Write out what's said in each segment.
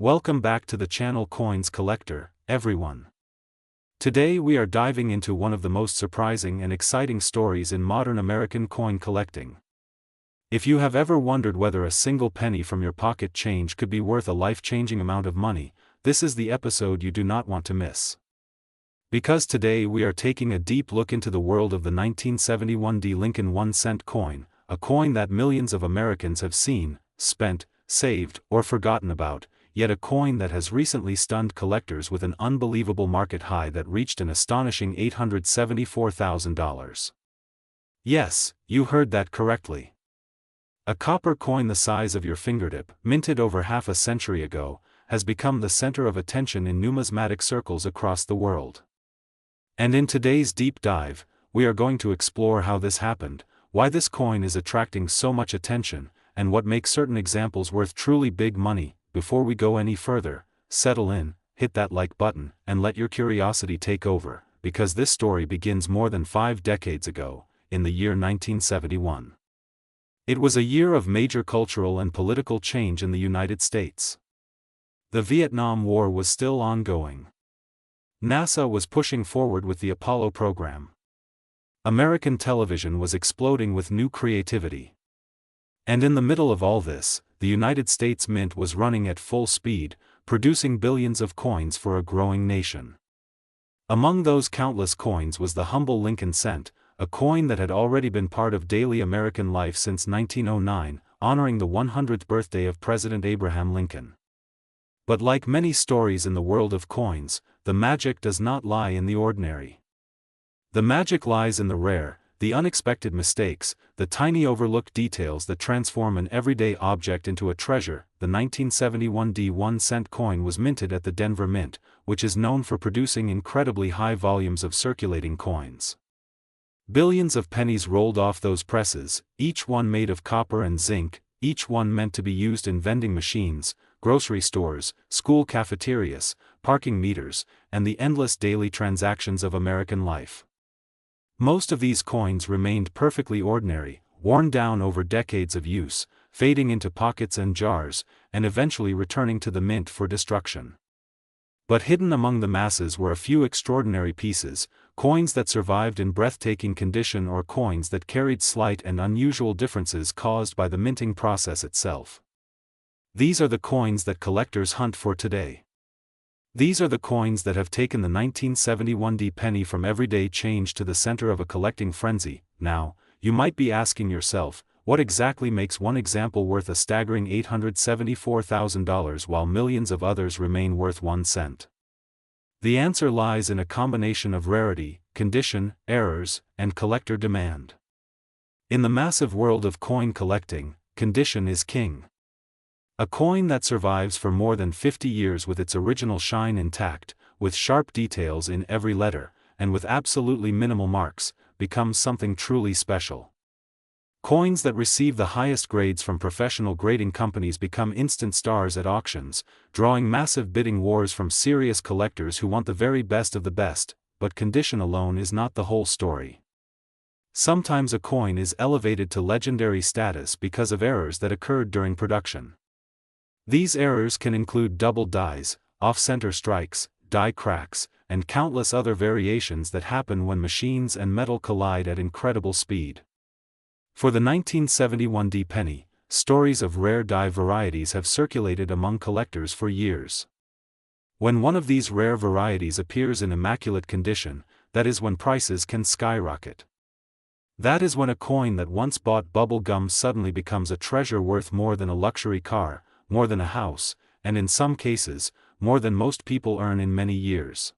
Welcome back to the channel Coins Collector, everyone. Today we are diving into one of the most surprising and exciting stories in modern American coin collecting. If you have ever wondered whether a single penny from your pocket change could be worth a life-changing amount of money, this is the episode you do not want to miss. Because today we are taking a deep look into the world of the 1971 Lincoln 1-cent coin, a coin that millions of Americans have seen, spent, saved, or forgotten about, yet a coin that has recently stunned collectors with an unbelievable market high that reached an astonishing $874,000. Yes, you heard that correctly. A copper coin the size of your fingertip, minted over half a century ago, has become the center of attention in numismatic circles across the world. And in today's deep dive, we are going to explore how this happened, why this coin is attracting so much attention, and what makes certain examples worth truly big money. Before we go any further, settle in, hit that like button, and let your curiosity take over, because this story begins more than 5 decades ago, in the year 1971. It was a year of major cultural and political change in the United States. The Vietnam War was still ongoing. NASA was pushing forward with the Apollo program. American television was exploding with new creativity. And in the middle of all this, the United States Mint was running at full speed, producing billions of coins for a growing nation. Among those countless coins was the humble Lincoln cent, a coin that had already been part of daily American life since 1909, honoring the 100th birthday of President Abraham Lincoln. But like many stories in the world of coins, the magic does not lie in the ordinary. The magic lies in the rare, the unexpected mistakes, the tiny overlooked details that transform an everyday object into a treasure. The 1971 1-cent coin was minted at the Denver Mint, which is known for producing incredibly high volumes of circulating coins. Billions of pennies rolled off those presses, each one made of copper and zinc, each one meant to be used in vending machines, grocery stores, school cafeterias, parking meters, and the endless daily transactions of American life. Most of these coins remained perfectly ordinary, worn down over decades of use, fading into pockets and jars, and eventually returning to the mint for destruction. But hidden among the masses were a few extraordinary pieces, coins that survived in breathtaking condition or coins that carried slight and unusual differences caused by the minting process itself. These are the coins that collectors hunt for today. These are the coins that have taken the 1971 penny from everyday change to the center of a collecting frenzy. Now, you might be asking yourself, what exactly makes one example worth a staggering $874,000 while millions of others remain worth 1 cent? The answer lies in a combination of rarity, condition, errors, and collector demand. In the massive world of coin collecting, condition is king. A coin that survives for more than 50 years with its original shine intact, with sharp details in every letter, and with absolutely minimal marks, becomes something truly special. Coins that receive the highest grades from professional grading companies become instant stars at auctions, drawing massive bidding wars from serious collectors who want the very best of the best, but condition alone is not the whole story. Sometimes a coin is elevated to legendary status because of errors that occurred during production. These errors can include double dies, off-center strikes, die cracks, and countless other variations that happen when machines and metal collide at incredible speed. For the 1971 penny, stories of rare die varieties have circulated among collectors for years. When one of these rare varieties appears in immaculate condition, that is when prices can skyrocket. That is when a coin that once bought bubble gum suddenly becomes a treasure worth more than a luxury car, more than a house, and in some cases, more than most people earn in many years.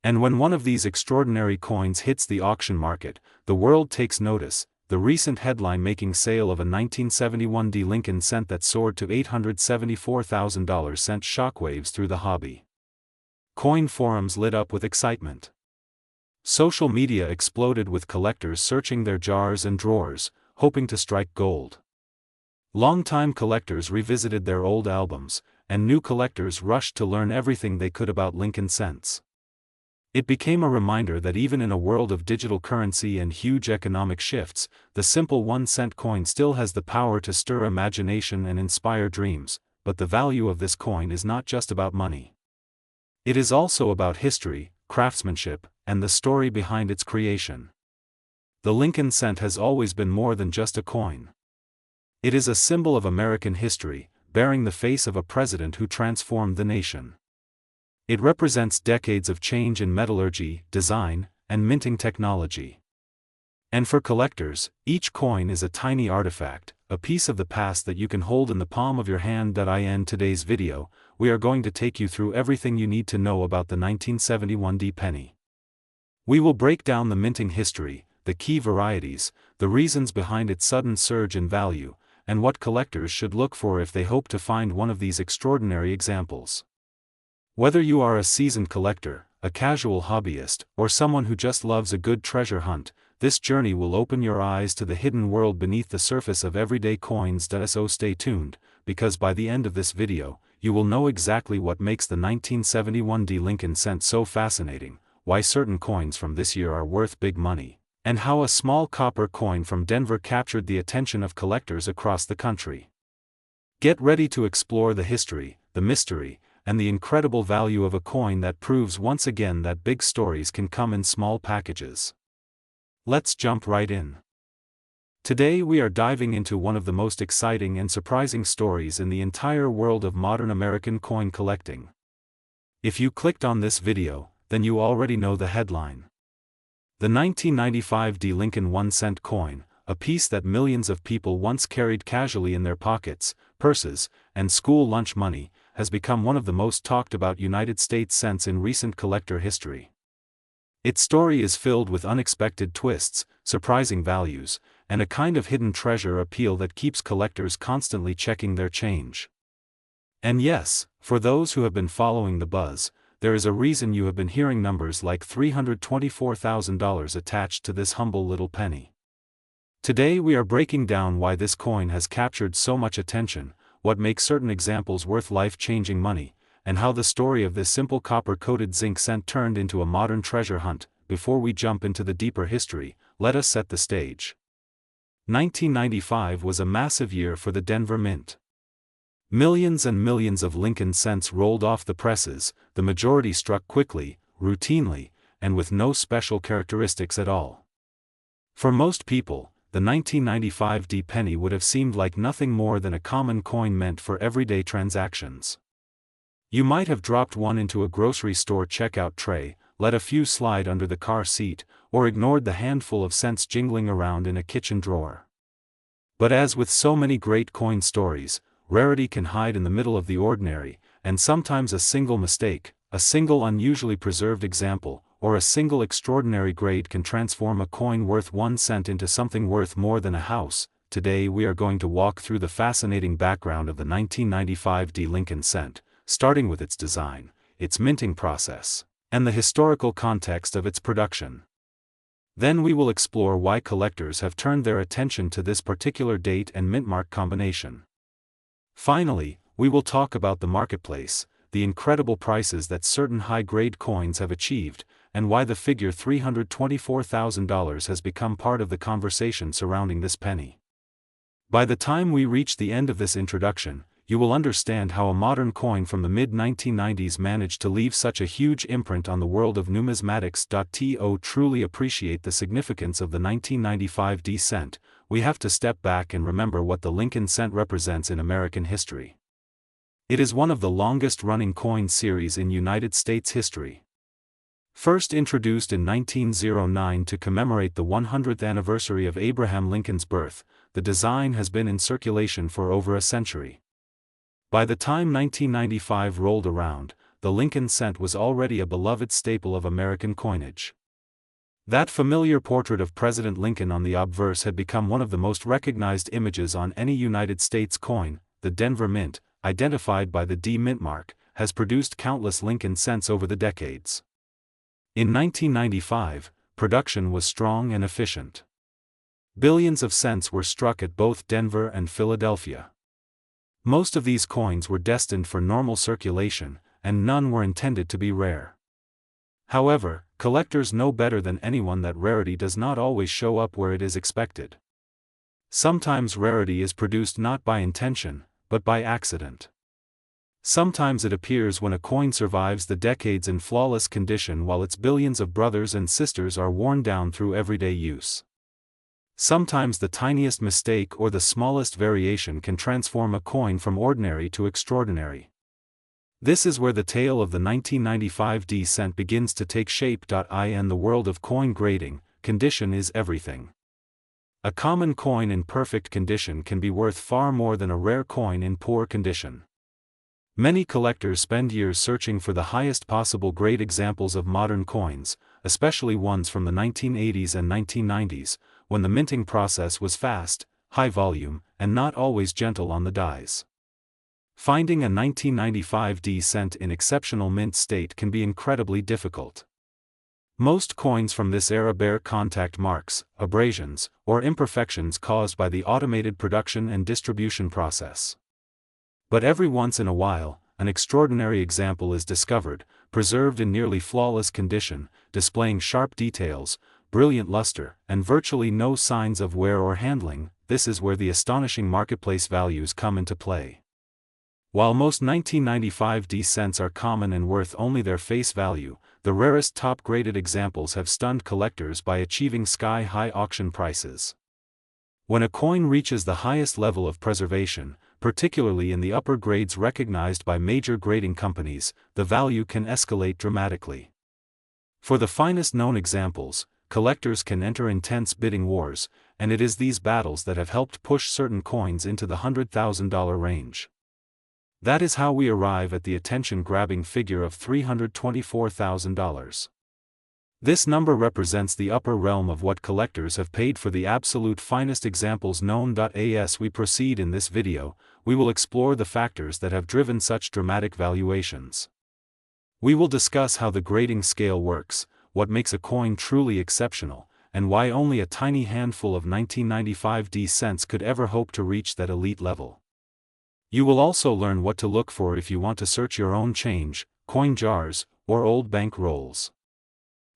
And when one of these extraordinary coins hits the auction market, the world takes notice. The recent headline-making sale of a 1971 Lincoln cent that soared to $874,000 sent shockwaves through the hobby. Coin forums lit up with excitement. Social media exploded with collectors searching their jars and drawers, hoping to strike gold. Longtime collectors revisited their old albums, and new collectors rushed to learn everything they could about Lincoln cents. It became a reminder that even in a world of digital currency and huge economic shifts, the simple 1-cent coin still has the power to stir imagination and inspire dreams. but the value of this coin is not just about money. It is also about history, craftsmanship, and the story behind its creation. The Lincoln cent has always been more than just a coin. It is a symbol of American history, bearing the face of a president who transformed the nation. It represents decades of change in metallurgy, design, and minting technology. And for collectors, each coin is a tiny artifact, a piece of the past that you can hold in the palm of your hand. In today's video, we are going to take you through everything you need to know about the 1971 D penny. We will break down the minting history, the key varieties, the reasons behind its sudden surge in value, and what collectors should look for if they hope to find one of these extraordinary examples. Whether you are a seasoned collector, a casual hobbyist, or someone who just loves a good treasure hunt, this journey will open your eyes to the hidden world beneath the surface of everyday coins. So stay tuned, because by the end of this video, you will know exactly what makes the 1971 D Lincoln cent so fascinating, why certain coins from this year are worth big money, and how a small copper coin from Denver captured the attention of collectors across the country. Get ready to explore the history, the mystery, and the incredible value of a coin that proves once again that big stories can come in small packages. Let's jump right in. Today we are diving into one of the most exciting and surprising stories in the entire world of modern American coin collecting. If you clicked on this video, then you already know the headline. The 1995 D Lincoln 1-cent coin, a piece that millions of people once carried casually in their pockets, purses, and school lunch money, has become one of the most talked about United States cents in recent collector history. Its story is filled with unexpected twists, surprising values, and a kind of hidden treasure appeal that keeps collectors constantly checking their change. And yes, for those who have been following the buzz, there is a reason you have been hearing numbers like $324,000 attached to this humble little penny. Today we are breaking down why this coin has captured so much attention, what makes certain examples worth life-changing money, and how the story of this simple copper-coated zinc cent turned into a modern treasure hunt. Before we jump into the deeper history, let us set the stage. 1995 was a massive year for the Denver Mint. Millions and millions of Lincoln cents rolled off the presses, the majority struck quickly, routinely, and with no special characteristics at all. For most people, the 1995 D penny would have seemed like nothing more than a common coin meant for everyday transactions. You might have dropped one into a grocery store checkout tray, let a few slide under the car seat, or ignored the handful of cents jingling around in a kitchen drawer. But as with so many great coin stories, rarity can hide in the middle of the ordinary, and sometimes a single mistake, a single unusually preserved example, or a single extraordinary grade can transform a coin worth 1 cent into something worth more than a house. Today we are going to walk through the fascinating background of the 1995 D Lincoln cent, starting with its design, its minting process, and the historical context of its production. Then we will explore why collectors have turned their attention to this particular date and mintmark combination. Finally, we will talk about the marketplace, the incredible prices that certain high-grade coins have achieved, and why the figure $324,000 has become part of the conversation surrounding this penny. By the time we reach the end of this introduction, you will understand how a modern coin from the mid-1990s managed to leave such a huge imprint on the world of numismatics. To truly appreciate the significance of the 1995 D cent, we have to step back and remember what the Lincoln cent represents in American history. It is one of the longest-running coin series in United States history. First introduced in 1909 to commemorate the 100th anniversary of Abraham Lincoln's birth, the design has been in circulation for over a century. By the time 1995 rolled around, the Lincoln cent was already a beloved staple of American coinage. That familiar portrait of President Lincoln on the obverse had become one of the most recognized images on any United States coin. The Denver Mint, identified by the D mint mark, has produced countless Lincoln cents over the decades. In 1995, production was strong and efficient. Billions of cents were struck at both Denver and Philadelphia. Most of these coins were destined for normal circulation, and none were intended to be rare. However, collectors know better than anyone that rarity does not always show up where it is expected. Sometimes rarity is produced not by intention, but by accident. Sometimes it appears when a coin survives the decades in flawless condition while its billions of brothers and sisters are worn down through everyday use. Sometimes the tiniest mistake or the smallest variation can transform a coin from ordinary to extraordinary. This is where the tale of the 1995 D cent begins to take shape. In the world of coin grading, condition is everything. A common coin in perfect condition can be worth far more than a rare coin in poor condition. Many collectors spend years searching for the highest possible grade examples of modern coins, especially ones from the 1980s and 1990s, when the minting process was fast, high volume, and not always gentle on the dies. Finding a 1995 D cent in exceptional mint state can be incredibly difficult. Most coins from this era bear contact marks, abrasions, or imperfections caused by the automated production and distribution process. But every once in a while, an extraordinary example is discovered, preserved in nearly flawless condition, displaying sharp details, brilliant luster, and virtually no signs of wear or handling. This is where the astonishing marketplace values come into play. While most 1995 D cents are common and worth only their face value, the rarest top-graded examples have stunned collectors by achieving sky-high auction prices. When a coin reaches the highest level of preservation, particularly in the upper grades recognized by major grading companies, the value can escalate dramatically. For the finest known examples, collectors can enter intense bidding wars, and it is these battles that have helped push certain coins into the $100,000 range. That is how we arrive at the attention-grabbing figure of $324,000. This number represents the upper realm of what collectors have paid for the absolute finest examples known. As we proceed in this video, we will explore the factors that have driven such dramatic valuations. We will discuss how the grading scale works, what makes a coin truly exceptional, and why only a tiny handful of 1995 D cents could ever hope to reach that elite level. You will also learn what to look for if you want to search your own change, coin jars, or old bank rolls.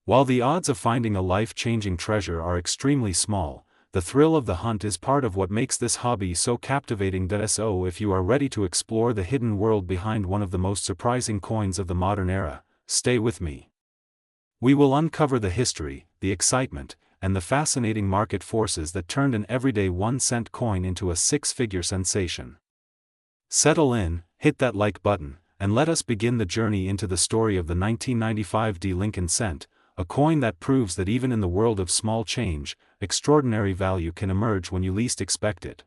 While the odds of finding a life-changing treasure are extremely small, the thrill of the hunt is part of what makes this hobby so captivating. So if you are ready to explore the hidden world behind one of the most surprising coins of the modern era, stay with me. We will uncover the history, the excitement, and the fascinating market forces that turned an everyday 1-cent coin into a six-figure sensation. Settle in, hit that like button, and let us begin the journey into the story of the 1995 D Lincoln cent, a coin that proves that even in the world of small change, extraordinary value can emerge when you least expect it.